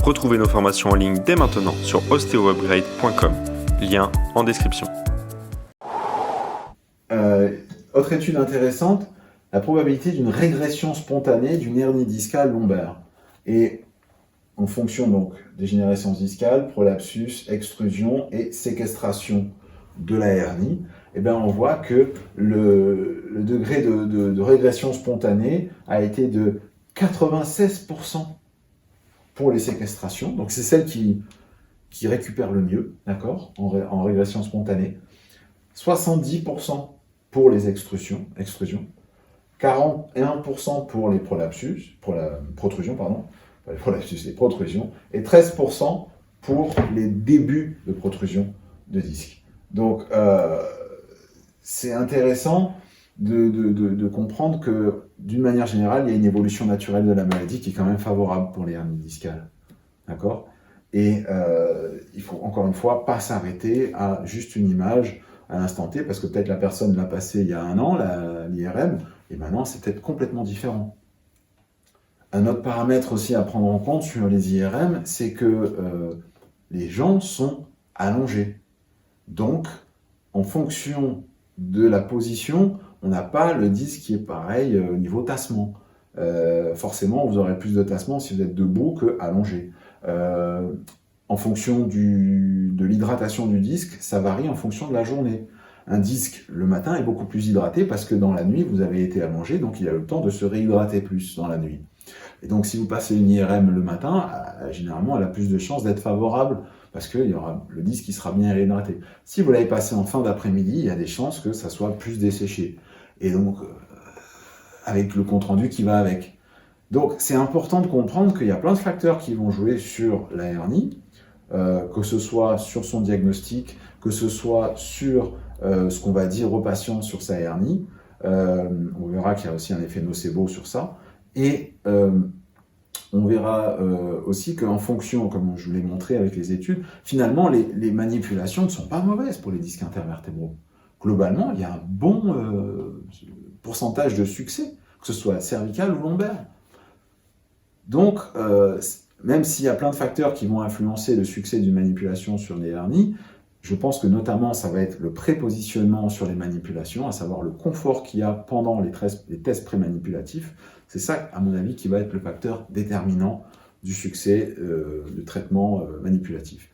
Retrouvez nos formations en ligne dès maintenant sur osteoupgrade.com. Lien en description. Autre étude intéressante, la probabilité d'une régression spontanée d'une hernie discale lombaire. Et en fonction donc dégénérescence discale, prolapsus, extrusion et séquestration de la hernie, eh bien, on voit que le degré de régression spontanée a été de 96% pour les séquestrations. Donc c'est celle qui récupère le mieux, d'accord, en régression spontanée. 70% pour les extrusions, 41% pour les prolapsus, pour la protrusion, pardon, pas les prolapsus, les protrusions, et 13% pour les débuts de protrusion de disque. Donc, c'est intéressant de comprendre que, d'une manière générale, il y a une évolution naturelle de la maladie qui est quand même favorable pour les hernies discales. D'accord ? Et il faut, encore une fois, pas s'arrêter à juste une image à l'instant T, parce que peut-être la personne l'a passé il y a un an, l'IRM, et maintenant c'est peut-être complètement différent. Un autre paramètre aussi à prendre en compte sur les IRM, c'est que les gens sont allongés. Donc, en fonction de la position, on n'a pas le disque qui est pareil au niveau tassement. Forcément, vous aurez plus de tassement si vous êtes debout que allongé. En fonction de l'hydratation du disque, ça varie en fonction de la journée. Un disque, le matin, est beaucoup plus hydraté parce que dans la nuit, vous avez été allongé, donc il a le temps de se réhydrater plus dans la nuit. Et donc, si vous passez une IRM le matin, généralement, elle a plus de chances d'être favorable parce que le disque qui sera bien réhydraté. Si vous l'avez passé en fin d'après-midi, il y a des chances que ça soit plus desséché. Et donc, avec le compte-rendu qui va avec. Donc, c'est important de comprendre qu'il y a plein de facteurs qui vont jouer sur la hernie, que ce soit sur son diagnostic, que ce soit sur ce qu'on va dire au patient sur sa hernie. On verra qu'il y a aussi un effet nocebo sur ça. Et on verra aussi qu'en fonction, comme je vous l'ai montré avec les études, finalement, les manipulations ne sont pas mauvaises pour les disques intervertébraux. Globalement, il y a un bon pourcentage de succès, que ce soit cervical ou lombaire. Donc, même s'il y a plein de facteurs qui vont influencer le succès d'une manipulation sur les hernies, je pense que notamment ça va être le prépositionnement sur les manipulations, à savoir le confort qu'il y a pendant les tests prémanipulatifs. C'est ça, à mon avis, qui va être le facteur déterminant du succès du traitement manipulatif.